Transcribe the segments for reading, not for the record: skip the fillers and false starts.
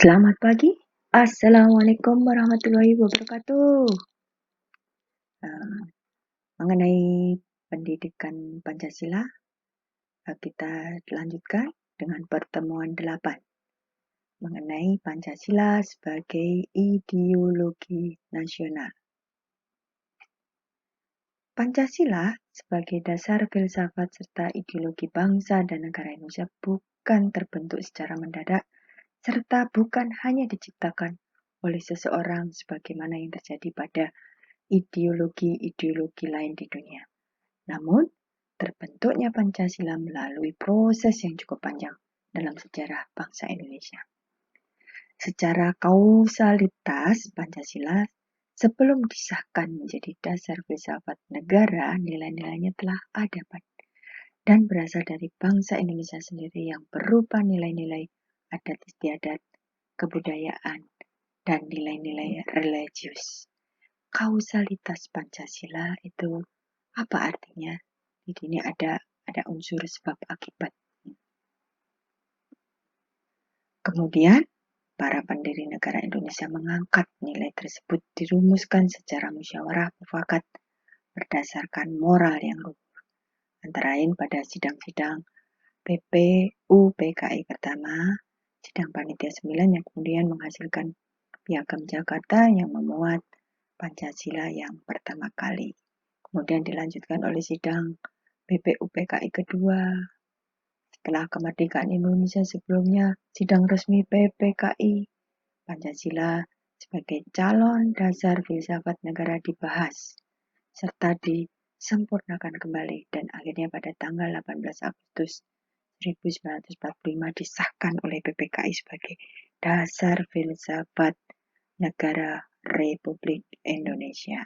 Selamat pagi. Assalamualaikum warahmatullahi wabarakatuh. Mengenai pendidikan Pancasila, kita lanjutkan dengan pertemuan 8 mengenai Pancasila sebagai ideologi nasional. Pancasila sebagai dasar filsafat serta ideologi bangsa dan negara Indonesia bukan terbentuk secara mendadak serta bukan hanya diciptakan oleh seseorang sebagaimana yang terjadi pada ideologi-ideologi lain di dunia. Namun, terbentuknya Pancasila melalui proses yang cukup panjang dalam sejarah bangsa Indonesia. Secara kausalitas, Pancasila sebelum disahkan menjadi dasar filsafat negara, nilai-nilainya telah ada dan berasal dari bangsa Indonesia sendiri yang berupa nilai-nilai adat istiadat, kebudayaan, dan nilai-nilai religius. Kausalitas Pancasila itu apa artinya? Di sini ada unsur sebab akibat. Kemudian, para pendiri negara Indonesia mengangkat nilai tersebut dirumuskan secara musyawarah mufakat berdasarkan moral yang luhur. Antara lain pada sidang-sidang PPUPKI pertama, sidang panitia 9 yang kemudian menghasilkan Piagam Jakarta yang memuat Pancasila yang pertama kali. Kemudian dilanjutkan oleh sidang PPUPKI kedua. Setelah kemerdekaan Indonesia sebelumnya, sidang resmi PPKI, Pancasila sebagai calon dasar filsafat negara dibahas, serta disempurnakan kembali dan akhirnya pada tanggal 18 Agustus 1945 disahkan oleh PPKI sebagai dasar filsafat negara Republik Indonesia.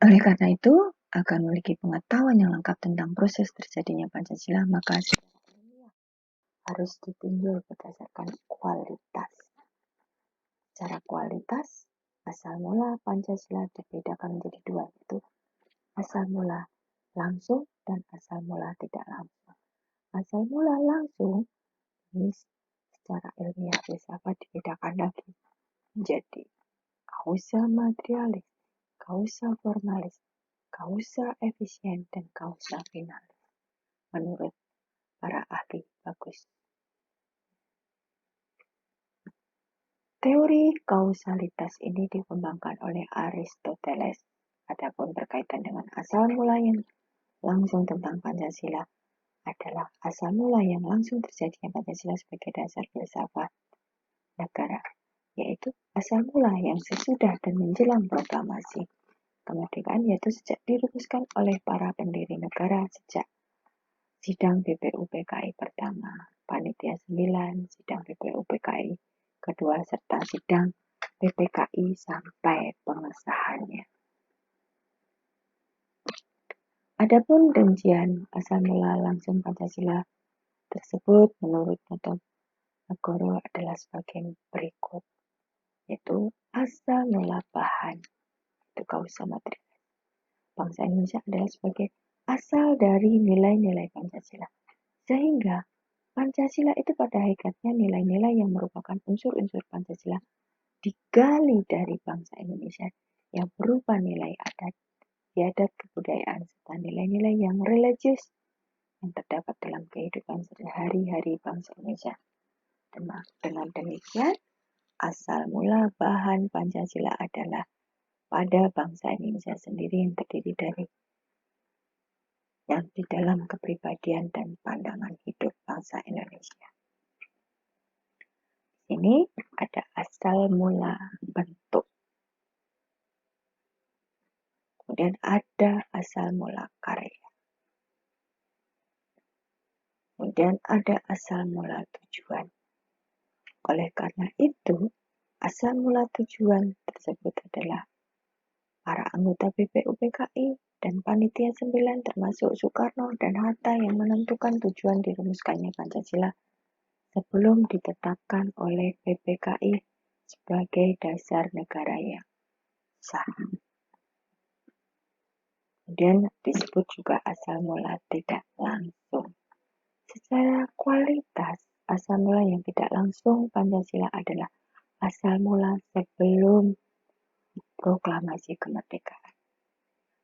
Oleh karena itu, agar memiliki pengetahuan yang lengkap tentang proses terjadinya Pancasila, maka harus ditinjau berdasarkan kualitas. Secara kualitas, asal mula Pancasila dibedakan menjadi dua, yaitu asal mula langsung dan asal mula tidak langsung. Asal mula langsung ini secara ilmiah filsafat dibedakan lagi menjadi kausa materialis, kausa formalis, kausa efisien, dan kausa finalis. Menurut para ahli bagus. Teori kausalitas ini dikembangkan oleh Aristoteles. Adapun berkaitan dengan asal mula yang langsung tentang Pancasila adalah asal mula yang langsung terjadinya Pancasila sebagai dasar filsafat negara, yaitu asal mula yang sesudah dan menjelang proklamasi kemerdekaan, yaitu sejak dirumuskan oleh para pendiri negara sejak sidang PPUPKI pertama, panitia 9, sidang PPUPKI kedua, serta sidang PPKI sampai pengesahannya. Adapun rincian asal mula langsung Pancasila tersebut menurut Notogoro adalah sebagai berikut, yaitu asal mula bahan, itu kausa materialis. Bangsa Indonesia adalah sebagai asal dari nilai-nilai Pancasila. Sehingga Pancasila itu pada hakikatnya nilai-nilai yang merupakan unsur-unsur Pancasila digali dari bangsa Indonesia yang berupa nilai adat, istiadat, kebudayaan, serta nilai-nilai yang religius yang terdapat dalam kehidupan sehari-hari bangsa Indonesia. Dengan demikian, asal mula bahan Pancasila adalah pada bangsa Indonesia sendiri yang terdiri dari yang di dalam kepribadian dan pandangan hidup bangsa Indonesia. Ini ada asal mula bentuk. Kemudian ada asal mula karya. Kemudian ada asal mula tujuan. Oleh karena itu, asal mula tujuan tersebut adalah para anggota PPUPKI dan Panitia 9 termasuk Soekarno dan Hatta yang menentukan tujuan dirumuskannya Pancasila sebelum ditetapkan oleh PPKI sebagai dasar negara yang sah. Kemudian disebut juga asal mula tidak langsung. Secara kualitas, asal mula yang tidak langsung Pancasila adalah asal mula sebelum proklamasi kemerdekaan.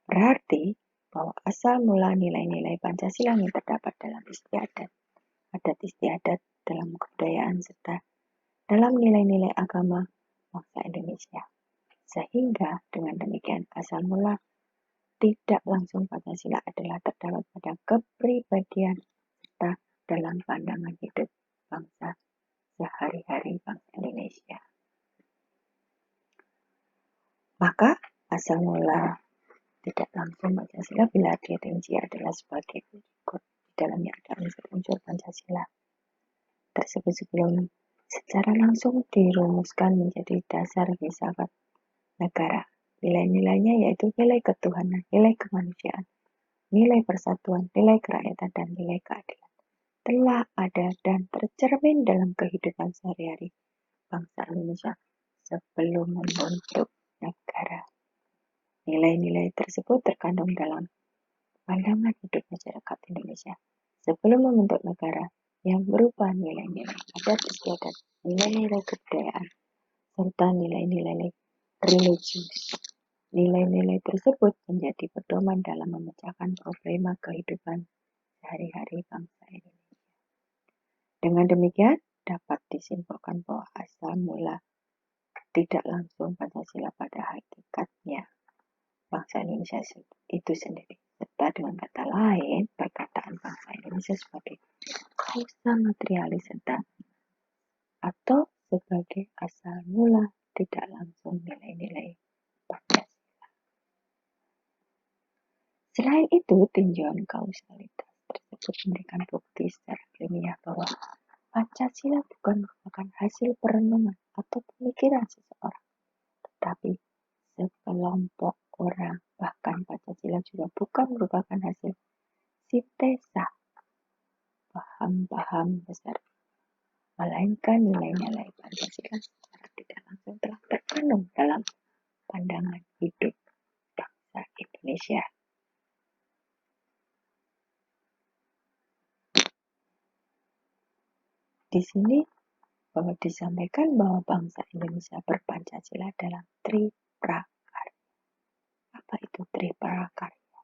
Berarti bahwa asal mula nilai-nilai Pancasila yang terdapat dalam istiadat, adat istiadat, dalam kebudayaan, serta dalam nilai-nilai agama bangsa Indonesia. Sehingga dengan demikian asal mula tidak langsung Pancasila adalah terdapat pada kepribadian serta dalam pandangan hidup bangsa sehari-hari bangsa Indonesia. Maka asal mula tidak langsung Pancasila bila dirinci adalah sebagai berikut. Di dalamnya ada unsur-unsur Pancasila tersebut sebelum secara langsung dirumuskan menjadi dasar filsafat negara. Nilai-nilainya yaitu nilai ketuhanan, nilai kemanusiaan, nilai persatuan, nilai kerakyatan, dan nilai keadilan telah ada dan tercermin dalam kehidupan sehari-hari bangsa Indonesia sebelum membentuk negara. Nilai-nilai tersebut terkandung dalam pandangan hidup masyarakat Indonesia sebelum membentuk negara yang berupa nilai-nilai adat istiadat, nilai-nilai kebudayaan, serta nilai-nilai religius. Nilai-nilai tersebut menjadi pedoman dalam memecahkan problema kehidupan sehari-hari bangsa Indonesia. Dengan demikian, dapat disimpulkan bahwa asal mula tidak langsung Pancasila pada hakikatnya bangsa Indonesia itu sendiri. Serta dengan kata lain, perkataan bangsa Indonesia sebagai kausa materialis serta atau sebagai asal mula tidak langsung nilai-nilai Pancasila. Selain itu, tinjauan kausalitas tersebut memberikan bukti secara ilmiah bahwa Pancasila bukan merupakan hasil perenungan atau pemikiran seseorang, tetapi sekelompok orang. Bahkan Pancasila juga bukan merupakan hasil sintesa paham-paham besar, melainkan nilai-nilai Pancasila secara tidak langsung telah terkandung dalam pandangan hidup bangsa Indonesia. Di sini bahwa disampaikan bahwa bangsa Indonesia berpancasila dalam triprakarya. Apa itu triprakarya?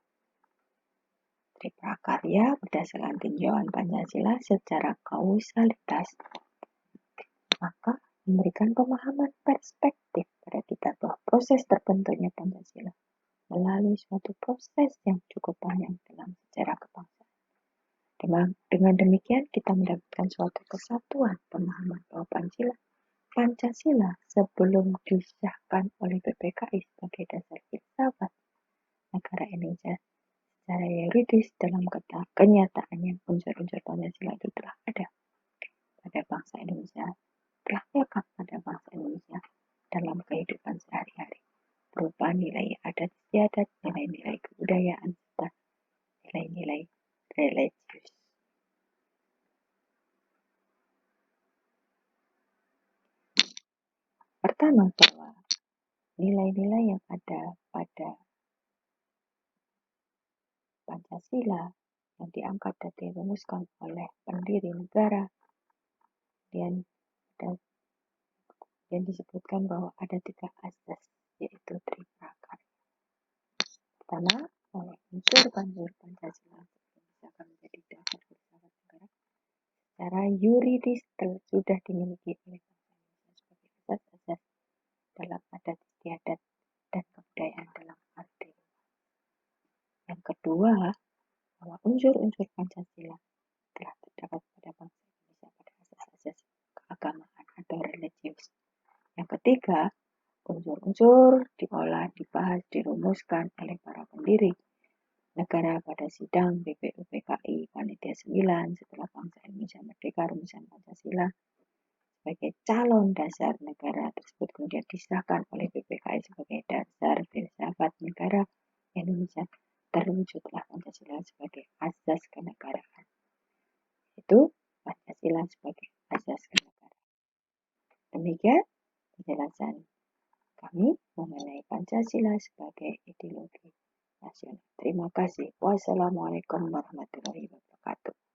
Triprakarya berdasarkan tinjauan Pancasila secara kausalitas, maka memberikan pemahaman perspektif pada kita bahwa proses terbentuknya Pancasila melalui suatu proses yang cukup panjang dalam sejarah kebangsaan. Dengan demikian kita mendapatkan suatu kesatuan pemahaman bahwa Pancasila sebelum disahkan oleh PPKI sebagai dasar filsafat negara Indonesia secara yuridis dalam kenyataannya unsur-unsur Pancasila itu telah ada pada bangsa Indonesia, telah melekat pada bangsa Indonesia dalam kehidupan sehari-hari berupa nilai adat istiadat, nilai-nilai kebudayaan, serta nilai-nilai religius. Pertama, bahwa nilai-nilai yang ada pada Pancasila yang diangkat dan dirumuskan oleh pendiri negara, dan yang disebutkan bahwa ada 3 asas, yaitu triprakarya. Pertama, bahwa unsur Pancasila bisa menjadi dasar filsafat negara secara yuridis sudah dimiliki oleh bangsa Indonesia sebagai asas-asas dalam adat istiadat dan kebudayaan dalam arti. Yang kedua, bahwa unsur-unsur Pancasila telah terdapat pada bangsa Indonesia pada asas-asas keagamaan atau religius. Yang ketiga, unsur-unsur diolah, dibahas, dirumuskan oleh para pendiri negara pada sidang BPUPKI Panitia 9 setelah bangsa Indonesia merdeka rumusan Pancasila sebagai calon dasar negara tersebut kemudian disahkan oleh BPKI sebagai dasar filsafat negara Indonesia. Terwujudlah Pancasila sebagai asas kenegaraan. Itu Pancasila sebagai asas kenegaraan. Demikian penjelasan kami mengenai Pancasila sebagai ideologi nasional. Terima kasih. Wassalamualaikum warahmatullahi wabarakatuh.